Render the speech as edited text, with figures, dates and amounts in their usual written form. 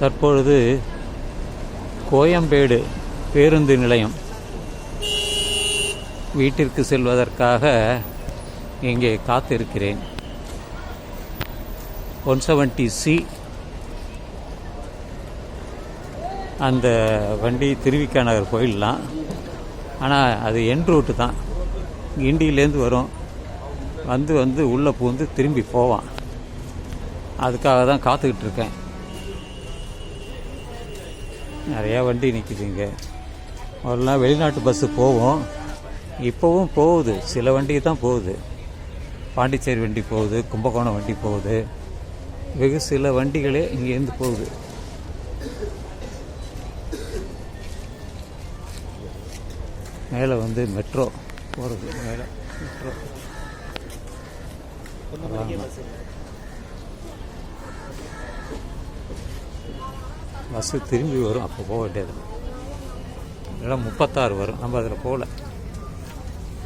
தற்பொழுது கோயம்பேடு பேருந்து நிலையம் வீட்டிற்கு செல்வதற்காக இங்கே காத்திருக்கிறேன். 170C அந்த வண்டி திருவிக்கா நகர் போயிடலாம். ஆனால் அது என் ரூட்டு தான். கிண்டியிலேருந்து வரும், வந்து உள்ளே பூந்து திரும்பி போவான். அதுக்காக தான் காத்துக்கிட்டு இருக்கேன். நிறையா வண்டி நிற்குதுங்க. முதல்ல வெளிநாட்டு பஸ்ஸு போவோம், இப்போவும் போகுது. சில வண்டி தான் போகுது. பாண்டிச்சேரி வண்டி போகுது, கும்பகோணம் வண்டி போகுது, வெகு சில வண்டிகளே இங்கேருந்து போகுது. மேலே மெட்ரோ போகிறது. மேலே மெட்ரோ பஸ்ஸு திரும்பி வரும், அப்போ போக வேண்டியது. இல்லை 36 வரும், நம்ம அதில் போகல.